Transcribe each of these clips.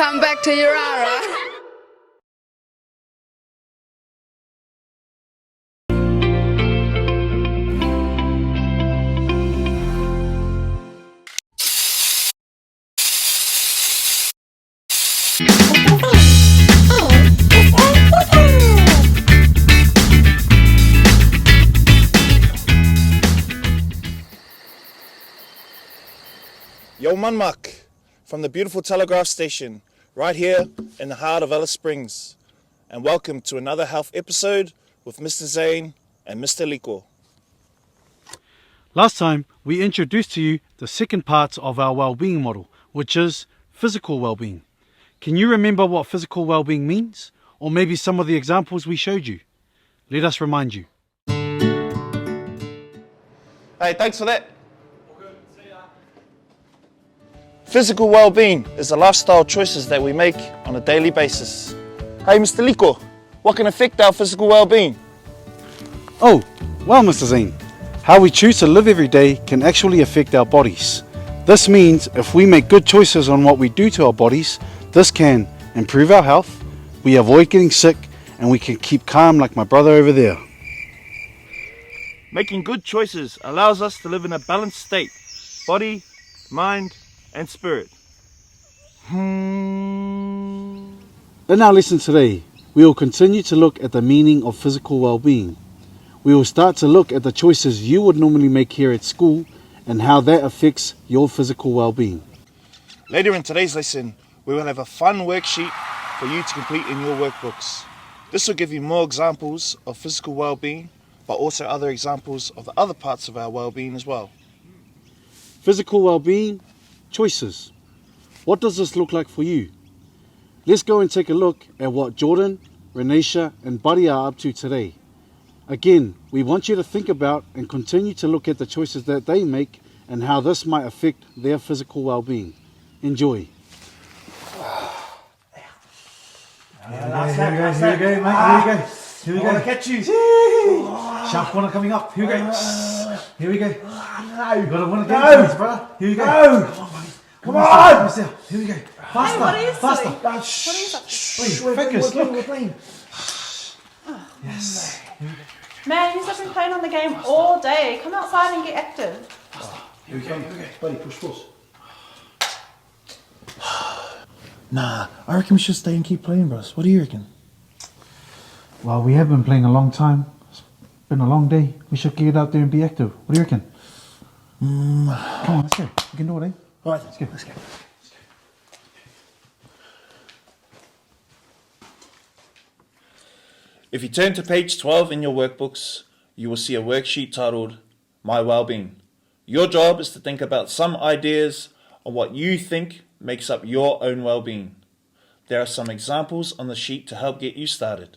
Welcome back to Yirara. Yo Manmak, from the beautiful Telegraph Station, right here in the heart of Alice Springs. And welcome to another health episode with Mr. Zane and Mr. Liko. Last time, we introduced to you the second part of our well-being model, which is physical well-being. Can you remember what physical well-being means? Or maybe some of the examples we showed you? Let us remind you. Hey, thanks for that. Physical well-being is the lifestyle choices that we make on a daily basis. Hey, Mr. Liko, what can affect our physical well-being? Oh, well, Mr. Zane, how we choose to live every day can actually affect our bodies. This means if we make good choices on what we do to our bodies, this can improve our health, we avoid getting sick, and we can keep calm like my brother over there. Making good choices allows us to live in a balanced state, body, mind, and spirit. In our lesson today, we will continue to look at the meaning of physical well-being. We will start to look at the choices you would normally make here at school and how that affects your physical well-being. Later in today's lesson, we will have a fun worksheet for you to complete in your workbooks. This will give you more examples of physical well-being, but also other examples of the other parts of our well-being as well. Physical well-being, choices. What does this look like for you? Let's go and take a look at what Jordan, Renisha and Buddy are up to today. Again, we want you to think about and continue to look at the choices that they make and how this might affect their physical well-being. Enjoy. Here we go, mate. Here we go. I want to catch you. Sharp corner coming up. Here we go. Here we go. No. You've got to want to get it, brother. Here we go. No. Come on. Here we go. Faster. Hey, faster. What is it? Wait, focus. Look. We're playing. Yes. Man, you've been playing on the game all day. Come outside and get active. Here we go. Buddy, push. Nah, I reckon we should stay and keep playing, bros. What do you reckon? Well, we have been playing a long time. It's been a long day. We should get out there and be active. What do you reckon? Come on, let's go. We can do it, eh? All right, Let's go. If you turn to page 12 in your workbooks, you will see a worksheet titled My Wellbeing. Your job is to think about some ideas on what you think makes up your own well-being. There are some examples on the sheet to help get you started.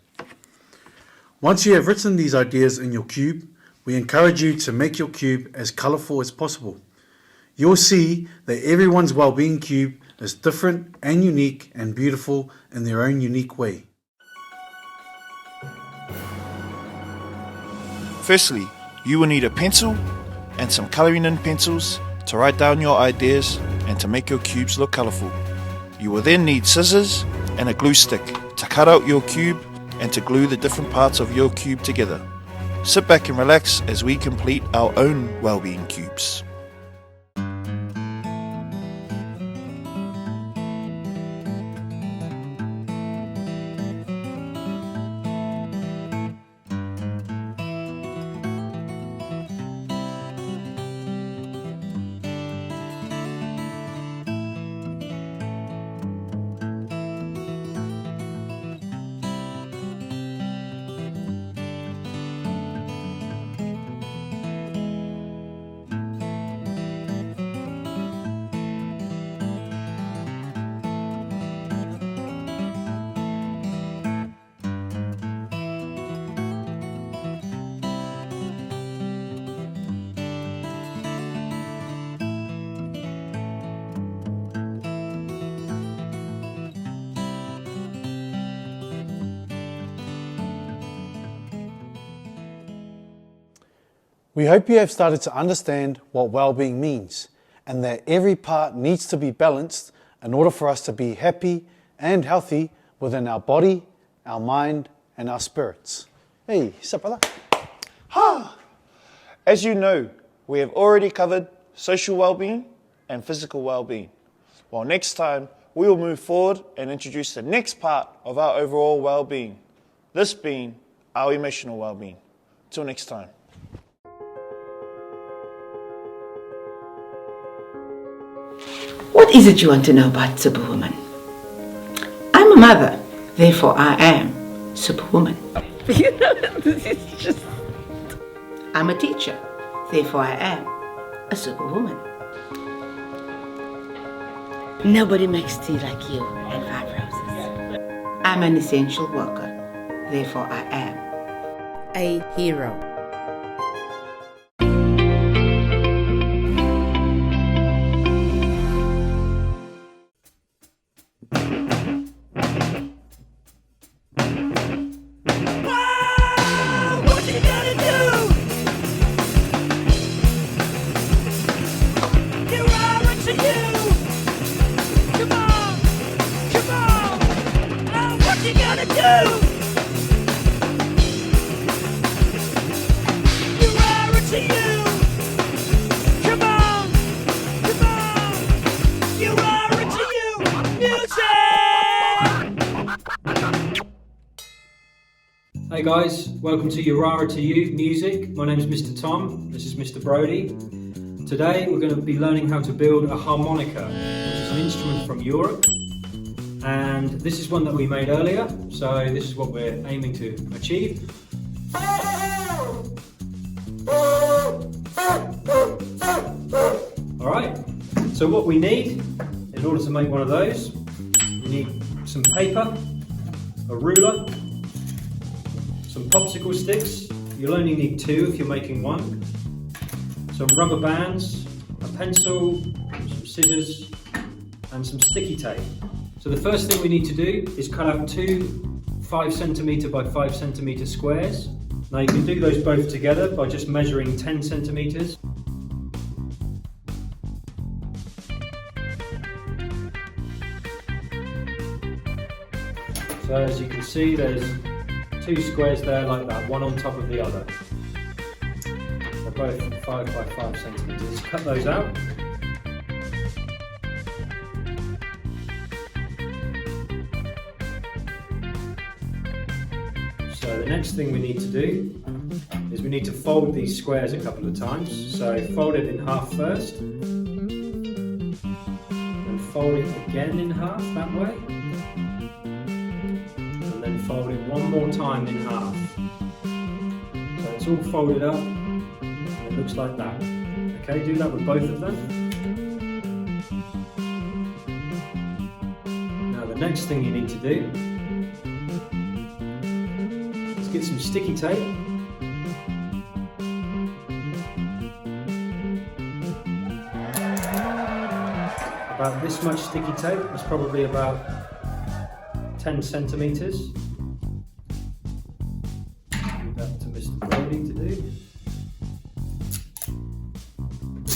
Once you have written these ideas in your cube, we encourage you to make your cube as colourful as possible. You'll see that everyone's well-being cube is different and unique and beautiful in their own unique way. Firstly, you will need a pencil and some colouring in pencils to write down your ideas and to make your cubes look colourful. You will then need scissors and a glue stick to cut out your cube and to glue the different parts of your cube together. Sit back and relax as we complete our own well-being cubes. We hope you have started to understand what well-being means and that every part needs to be balanced in order for us to be happy, and healthy within our body, our mind, and our spirits. Hey, what's up, brother? As you know, we have already covered social well-being and physical well-being. Well, next time, we will move forward and introduce the next part of our overall well-being, this being our emotional well-being. Till next time. What is it you want to know about Superwoman? I'm a mother, therefore I am Superwoman. This is just... I'm a teacher, therefore I am a Superwoman. Nobody makes tea like you and 5 roses. I'm an essential worker, therefore I am a hero. Hey guys, welcome to Yirara2u music. My name is Mr. Tom, this is Mr. Brody. Today we're going to be learning how to build a harmonica, which is an instrument from Europe. And this is one that we made earlier, so this is what we're aiming to achieve. Alright, so what we need in order to make one of those, we need some paper, a ruler, some popsicle sticks. You'll only need 2 if you're making one. Some rubber bands, a pencil, some scissors, and some sticky tape. So the first thing we need to do is cut out 2 5cm by 5cm squares. Now you can do those both together by just measuring 10 centimeters. So as you can see, there's 2 squares there like that, one on top of the other. They're both 5 by 5 centimeters. Cut those out. So the next thing we need to do is we need to fold these squares a couple of times. So fold it in half first, and fold it again in half that way. Fold it one more time in half. So it's all folded up and it looks like that. Okay, do that with both of them. Now the next thing you need to do is get some sticky tape. About this much sticky tape, that's probably about 10 centimeters. To do.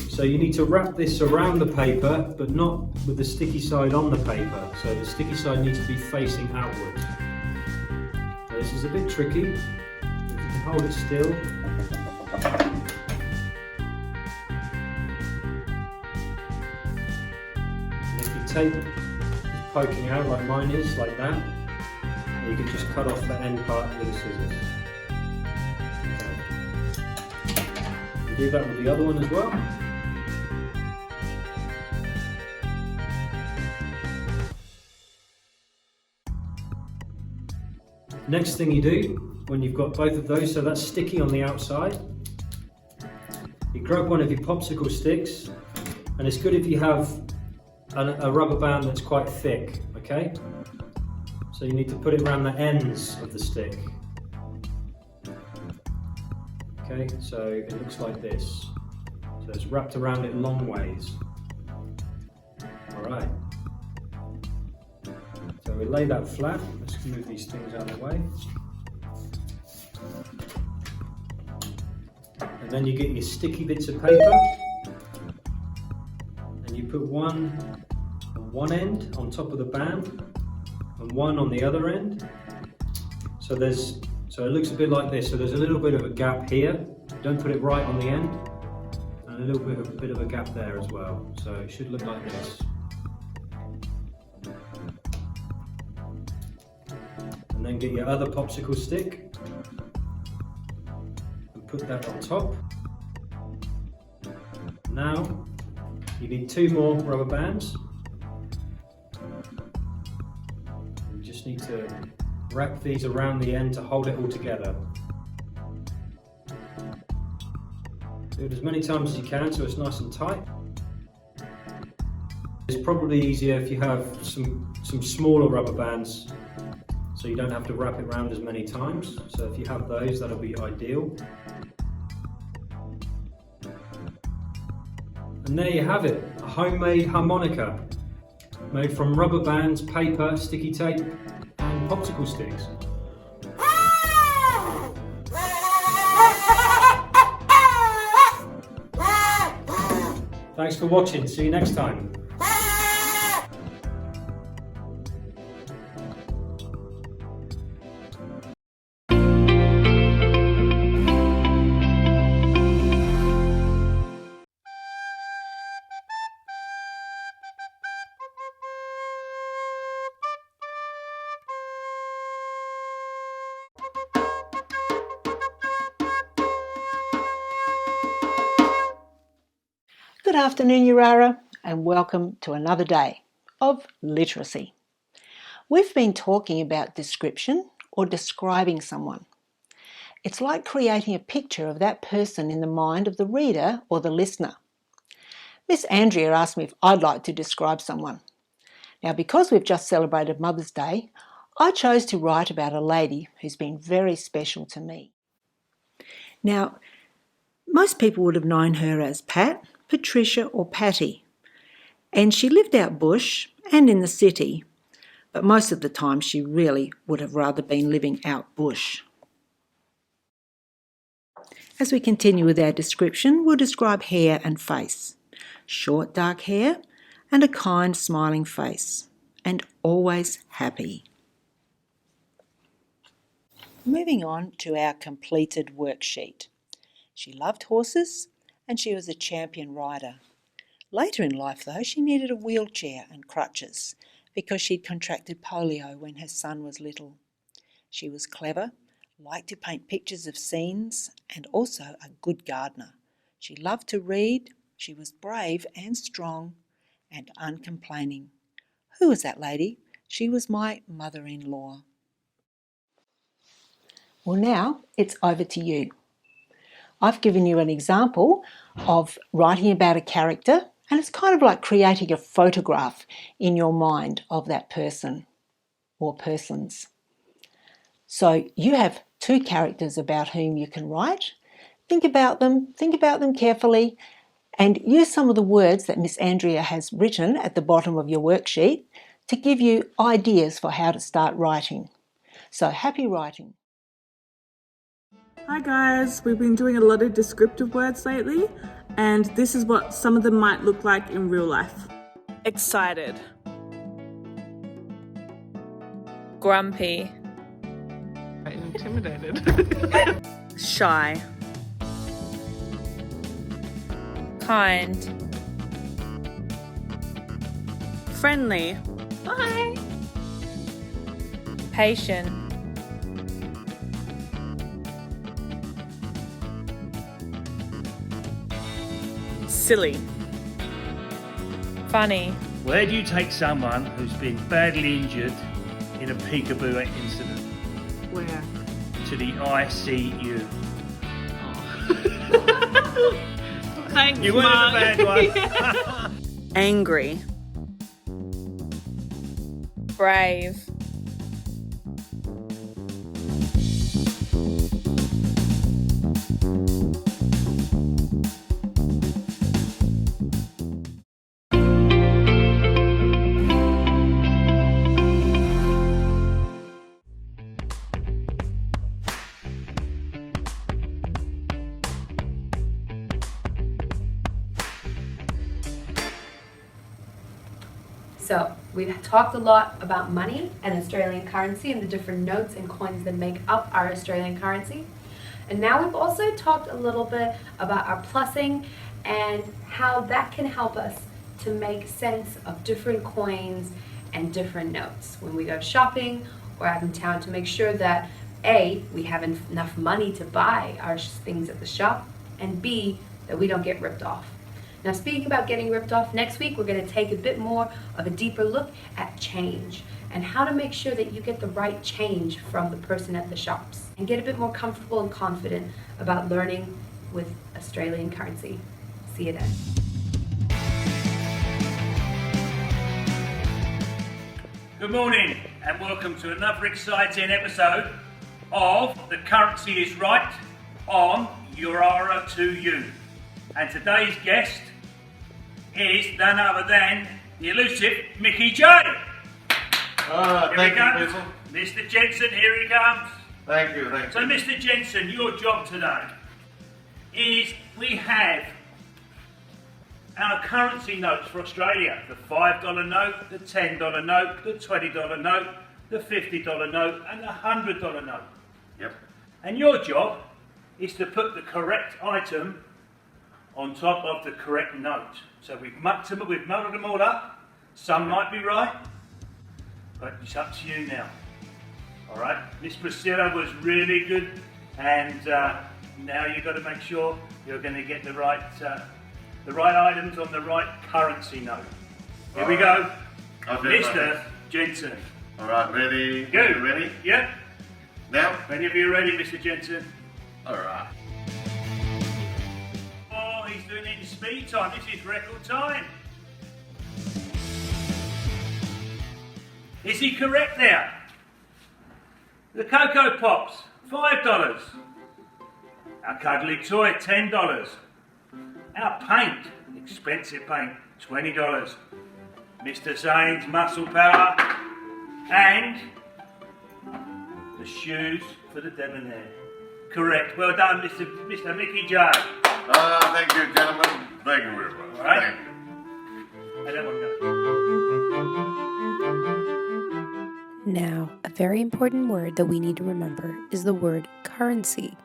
So you need to wrap this around the paper, but not with the sticky side on the paper. So the sticky side needs to be facing outward. So this is a bit tricky. You can hold it still. And if your tape is poking out like mine is, like that, you can just cut off the end part with the scissors. Do that with the other one as well. Next thing you do, when you've got both of those, so that's sticky on the outside, you grab one of your popsicle sticks, and it's good if you have a rubber band that's quite thick, okay? So you need to put it around the ends of the stick. Okay, so it looks like this. So it's wrapped around it long ways. Alright. So we lay that flat. Let's move these things out of the way. And then you get your sticky bits of paper. And you put one on one end on top of the band. and one on the other end. So it looks a bit like this. So there's a little bit of a gap here. Don't put it right on the end, and a little bit of a gap there as well. So it should look like this. And then get your other popsicle stick and put that on top. Now you need 2 more rubber bands. You just need to wrap these around the end to hold it all together. Do it as many times as you can so it's nice and tight. It's probably easier if you have some smaller rubber bands, so you don't have to wrap it around as many times. So if you have those, that'll be ideal. And there you have it, a homemade harmonica made from rubber bands, paper, sticky tape and popsicle sticks. Thanks for watching, see you next time. Good afternoon, Yirara, and welcome to another day of literacy. We've been talking about description or describing someone. It's like creating a picture of that person in the mind of the reader or the listener. Miss Andrea asked me if I'd like to describe someone. Now, because we've just celebrated Mother's Day, I chose to write about a lady who's been very special to me. Now, most people would have known her as Pat, Patricia or Patty, and she lived out bush and in the city, but most of the time she really would have rather been living out bush. As we continue with our description, we'll describe hair and face. Short dark hair and a kind smiling face, and always happy. Moving on to our completed worksheet. She loved horses and she was a champion rider. Later in life though, she needed a wheelchair and crutches because she'd contracted polio when her son was little. She was clever, liked to paint pictures of scenes, and also a good gardener. She loved to read, she was brave and strong and uncomplaining. Who was that lady? She was my mother-in-law. Well, now it's over to you. I've given you an example of writing about a character, and it's kind of like creating a photograph in your mind of that person or persons. So you have 2 characters about whom you can write. Think about them carefully, and use some of the words that Miss Andrea has written at the bottom of your worksheet to give you ideas for how to start writing. So happy writing. Hi guys, we've been doing a lot of descriptive words lately, and this is what some of them might look like in real life. Excited. Grumpy. Intimidated. Shy. Kind. Friendly. Bye. Patient. Silly. Funny. Where do you take someone who's been badly injured in a peekaboo incident? Where? To the ICU. Thanks, You weren't Mark. a bad one. Angry. Brave. So we've talked a lot about money and Australian currency and the different notes and coins that make up our Australian currency. And now we've also talked a little bit about our plussing and how that can help us to make sense of different coins and different notes when we go shopping or out in town, to make sure that A, we have enough money to buy our things at the shop, and B, that we don't get ripped off. Now, speaking about getting ripped off, next week we're going to take a bit more of a deeper look at change and how to make sure that you get the right change from the person at the shops and get a bit more comfortable and confident about learning with Australian currency. See you then. Good morning and welcome to another exciting episode of The Currency is Right on Yirara2u. And today's guest is none other than the elusive Mickey J. Thank you, Pencil. Mr. Jensen, here he comes. Thank you, thank you. So, Mr. Jensen, your job today is we have our currency notes for Australia. The $5 note, the $10 note, the $20 note, the $50 note and the $100 note. Yep. And your job is to put the correct item on top of the correct note. So we've muddled them all up. Some might be right, but it's up to you now. All right, Miss Priscilla was really good, and now you've got to make sure you're going to get the right items on the right currency note. Here we go, Mr. Jensen. All right, ready? Go. You ready? Yep. Now? Whenever you're ready, Mr. Jensen. All right. Oh, he's doing it in speed time. This is record time. Is he correct there? The Cocoa Pops, $5. Our cuddly toy, $10. Our paint, expensive paint, $20. Mr. Zane's muscle power, and the shoes for the debonair. Correct. Well done, Mr. Mickey J. Thank you, gentlemen. Thank you very much. All right. Thank you. And that one goes. Now, a very important word that we need to remember is the word currency.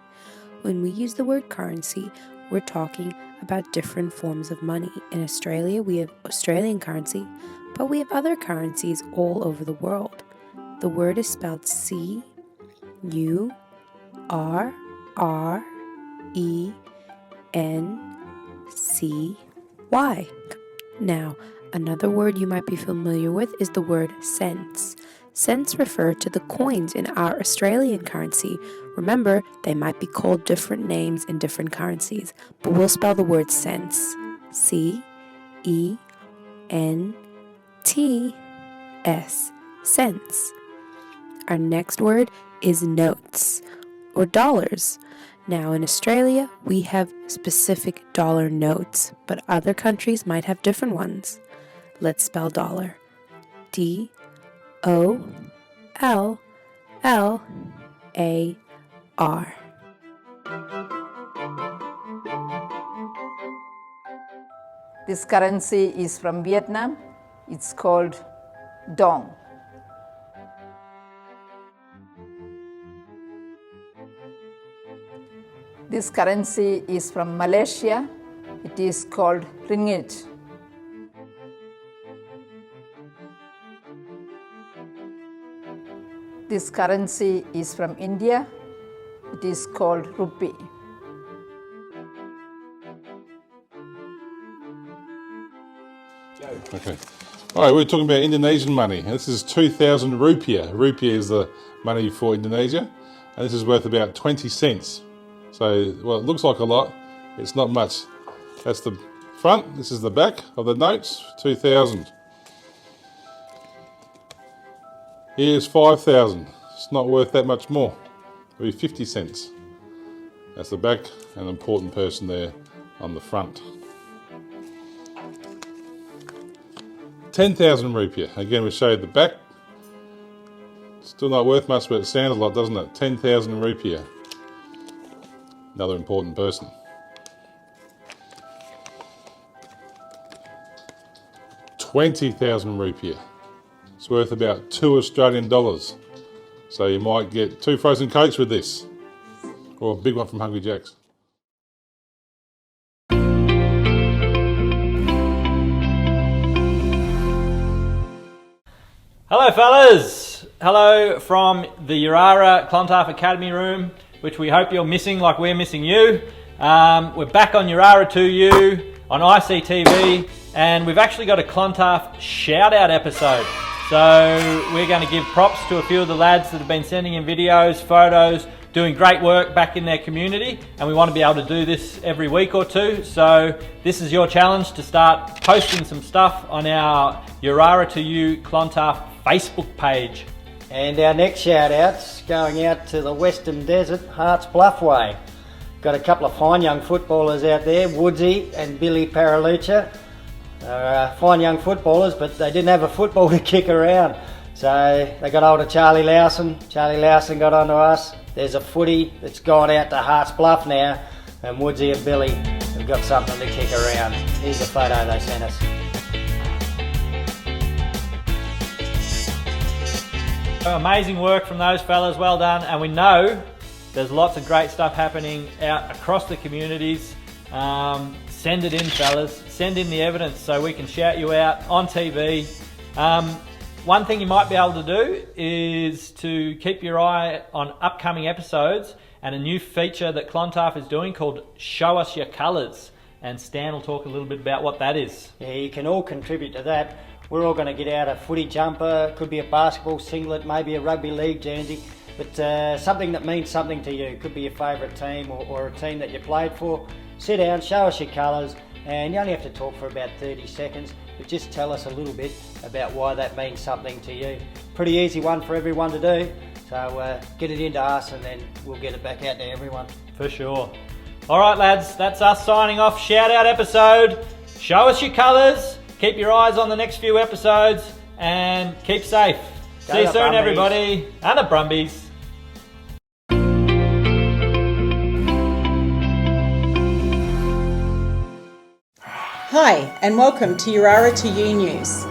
When we use the word currency, we're talking about different forms of money. In Australia, we have Australian currency, but we have other currencies all over the world. The word is spelled C-U-R-R-E-N-C-Y. Now, another word you might be familiar with is the word cents. Cents refer to the coins in our Australian currency. Remember, they might be called different names in different currencies, but we'll spell the word cents. C-E-N-T-S. Cents. Our next word is notes, or dollars. Now, in Australia, we have specific dollar notes, but other countries might have different ones. Let's spell dollar. D-O-L-L-A-R. This currency is from Vietnam. It's called dong. This currency is from Malaysia. It is called ringgit. This currency is from India. It is called rupee. Okay. All right, we're talking about Indonesian money. This is 2,000 rupiah. Rupiah is the money for Indonesia, and this is worth about 20 cents. So, well, it looks like a lot. It's not much. That's the front. This is the back of the notes, 2,000. Here's 5,000. It's not worth that much more. It'll be 50 cents. That's the back, and an important person there on the front. 10,000 rupiah. Again, we showed the back. Still not worth much, but it sounds a lot, doesn't it? 10,000 rupiah. Another important person. 20,000 20,000 rupiah. It's worth about $2 Australian. So you might get 2 frozen cokes with this, or a big one from Hungry Jack's. Hello fellas, hello from the Yirara Clontarf Academy room, which we hope you're missing like we're missing you. We're back on Yirara2u on ICTV, and we've actually got a Clontarf shout out episode. So we're going to give props to a few of the lads that have been sending in videos, photos, doing great work back in their community, and we want to be able to do this every week or two. So this is your challenge to start posting some stuff on our Yirara2u Clontarf Facebook page. And our next shout out's going out to the Western Desert, Hearts Bluff Way. Got a couple of fine young footballers out there, Woodsy and Billy Paralucha. Fine young footballers, but they didn't have a football to kick around. So they got hold of Charlie Lowson. Charlie Lowson got onto us. There's a footy that's gone out to Hearts Bluff now, and Woodsy and Billy have got something to kick around. Here's the photo they sent us. Amazing work from those fellas, well done. And we know there's lots of great stuff happening out across the communities. Send it in, fellas. Send in the evidence so we can shout you out on TV. One thing you might be able to do is to keep your eye on upcoming episodes and a new feature that Clontarf is doing called Show Us Your Colours. And Stan will talk a little bit about what that is. Yeah, you can all contribute to that. We're all going to get out a footy jumper, could be a basketball singlet, maybe a rugby league jersey, but something that means something to you. Could be your favourite team or a team that you played for. Sit down, show us your colours, and you only have to talk for about 30 seconds, but just tell us a little bit about why that means something to you. Pretty easy one for everyone to do, so get it into us and then we'll get it back out to everyone. For sure. All right, lads, that's us signing off. Shout out episode. Show us your colours. Keep your eyes on the next few episodes and keep safe. See you soon, Brumbies. everybody. And the Brumbies. Hi, and welcome to Yirara2u News.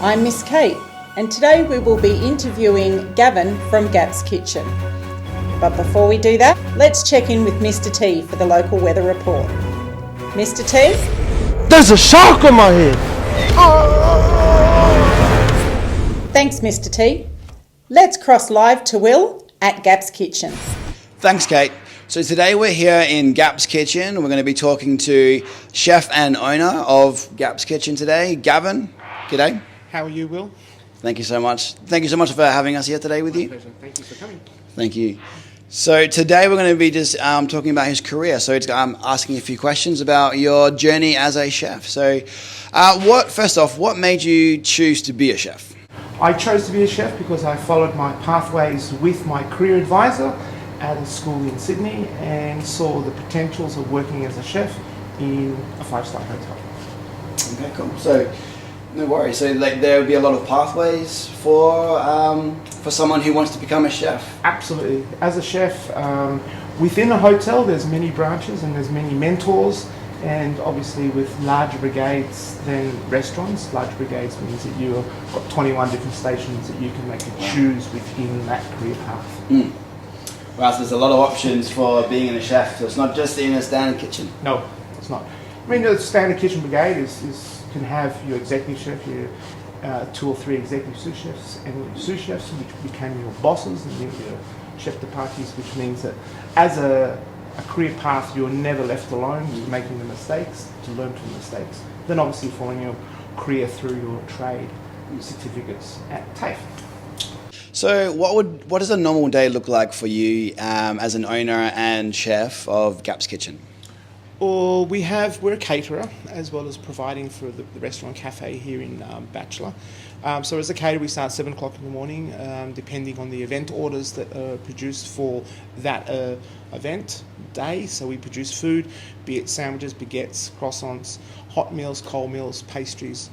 I'm Miss Kate, and today we will be interviewing Gavin from Gap's Kitchen. But before we do that, let's check in with Mr. T for the local weather report. Mr. T? There's a shark on my head! Thanks, Mr. T. Let's cross live to Will at Gap's Kitchen. Thanks, Kate. So today we're here in Gap's Kitchen. We're going to be talking to chef and owner of Gap's Kitchen today, Gavin. G'day. How are you, Will? Thank you so much. Thank you so much for having us here today with you. My pleasure. Thank you for coming. Thank you. So today we're going to be just talking about his career. So it's asking a few questions about your journey as a chef. So first off, what made you choose to be a chef? I chose to be a chef because I followed my pathways with my career advisor at a school in Sydney and saw the potentials of working as a chef in a 5-star hotel. Okay, cool. So no worries. So there would be a lot of pathways for someone who wants to become a chef. Absolutely. As a chef, within a hotel, there's many branches and there's many mentors. And obviously with larger brigades than restaurants, large brigades means that you've got 21 different stations that you can make a choose within that career path. Mm. Wow, so there's a lot of options for being in a chef. So it's not just in a standard kitchen. No, it's not. I mean, the standard kitchen brigade can have your executive chef, your 2 or 3 executive sous chefs, and your sous chefs, which became your bosses, and your chef de parties, which means that as a career path, you're never left alone. You're making the mistakes to learn from mistakes. Then obviously following your career through your trade certificates at TAFE. So what does a normal day look like for you as an owner and chef of Gap's Kitchen? Well, we're a caterer as well as providing for the restaurant cafe here in Bachelor. So as a caterer, we start 7 o'clock in the morning, depending on the event orders that are produced for that event day. So we produce food, be it sandwiches, baguettes, croissants, hot meals, cold meals, pastries,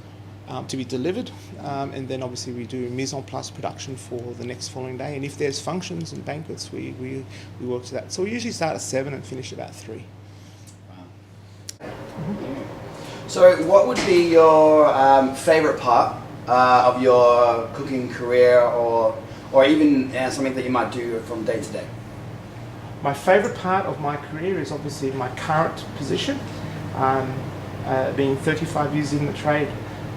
to be delivered. And then obviously we do mise en place production for the next following day. And if there's functions and banquets, we work to that. So we usually start at 7 and finish about 3. So, what would be your favourite part of your cooking career, or even something that you might do from day to day? My favourite part of my career is obviously my current position. Being 35 years in the trade,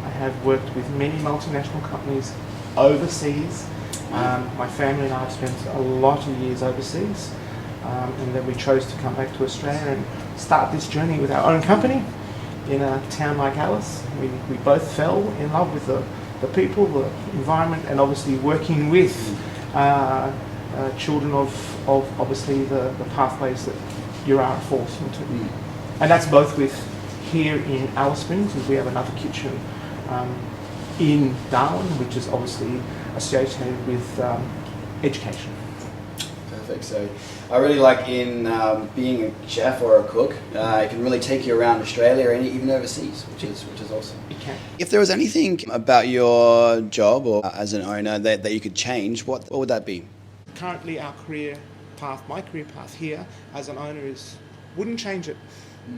I have worked with many multinational companies overseas. My family and I have spent a lot of years overseas, and then we chose to come back to Australia and start this journey with our own company in a town like Alice. We both fell in love with the people, the environment, and obviously working with children of obviously the pathways that Yirara falls into. And that's both with here in Alice Springs, and we have another kitchen in Darwin, which is obviously associated with education. Perfect. So I really like in being a chef or a cook, it can really take you around Australia and even overseas, which is awesome. It can. If there was anything about your job or as an owner that you could change, what would that be? Currently our career path, my career path here as an owner wouldn't change it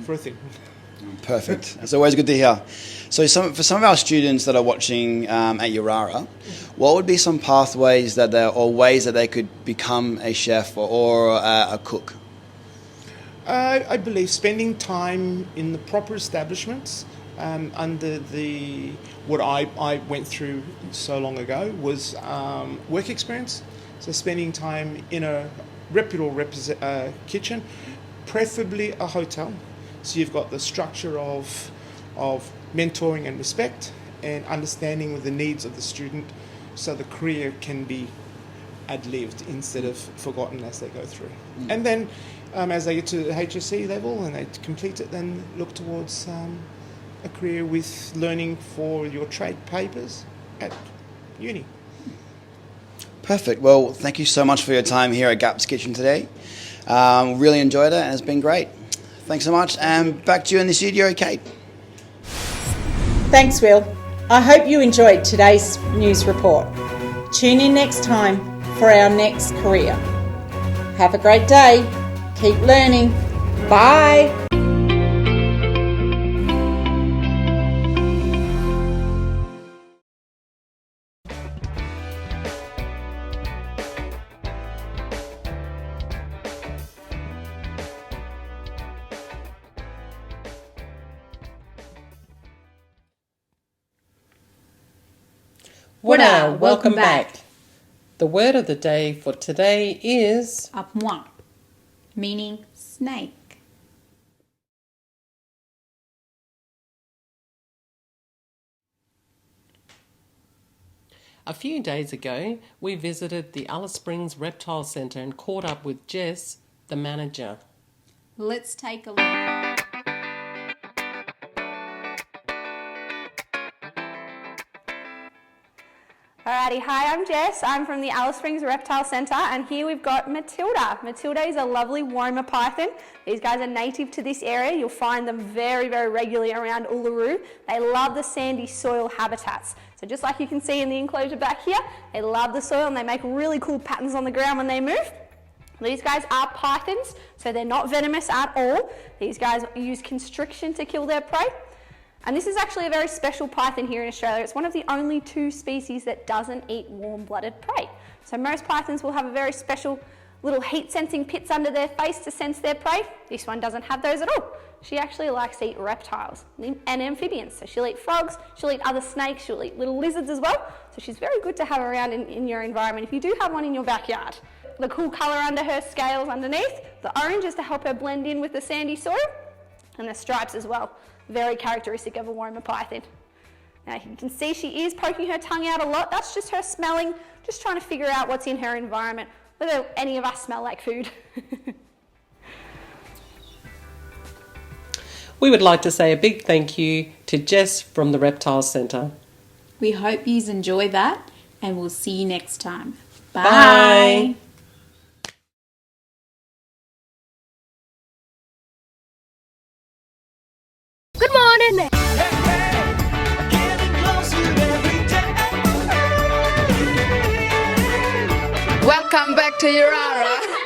for a thing. Perfect. It's always good to hear. So for some of our students that are watching at Yirara, what would be some pathways or ways that they could become a chef or a cook? I believe spending time in the proper establishments under what I went through so long ago was work experience. So spending time in a reputable kitchen, preferably a hotel. So you've got the structure of mentoring and respect and understanding the needs of the student, so the career can be ad-lived instead of forgotten as they go through. And then as they get to the HSC level and they complete it, then look towards a career with learning for your trade papers at uni. Perfect. Well, thank you so much for your time here at Gap's Kitchen today. Really enjoyed it and it's been great. Thanks so much, and back to you in the studio, Kate. Thanks, Will. I hope you enjoyed today's news report. Tune in next time for our next career. Have a great day. Keep learning. Bye. Wada, welcome back. The word of the day for today is apmoir, meaning snake. A few days ago, we visited the Alice Springs Reptile Centre and caught up with Jess, the manager. Let's take a look. Alrighty, hi, I'm Jess. I'm from the Alice Springs Reptile Centre, and here we've got Matilda. Matilda is a lovely Woma python. These guys are native to this area. You'll find them very, very regularly around Uluru. They love the sandy soil habitats. So just like you can see in the enclosure back here, they love the soil and they make really cool patterns on the ground when they move. These guys are pythons, so they're not venomous at all. These guys use constriction to kill their prey. And this is actually a very special python here in Australia. It's one of the only 2 species that doesn't eat warm-blooded prey. So most pythons will have a very special little heat-sensing pits under their face to sense their prey. This one doesn't have those at all. She actually likes to eat reptiles and amphibians. So she'll eat frogs, she'll eat other snakes, she'll eat little lizards as well. So she's very good to have around in your environment if you do have one in your backyard. The cool colour under her scales underneath, the orange is to help her blend in with the sandy soil, and the stripes as well. Very characteristic of a Woma python. Now you can see she is poking her tongue out a lot. That's just her smelling, just trying to figure out what's in her environment, whether any of us smell like food. We would like to say a big thank you to Jess from the Reptile Centre. We hope you enjoy that, and we'll see you next time. Bye. Bye. Good morning. Welcome back to Yirara.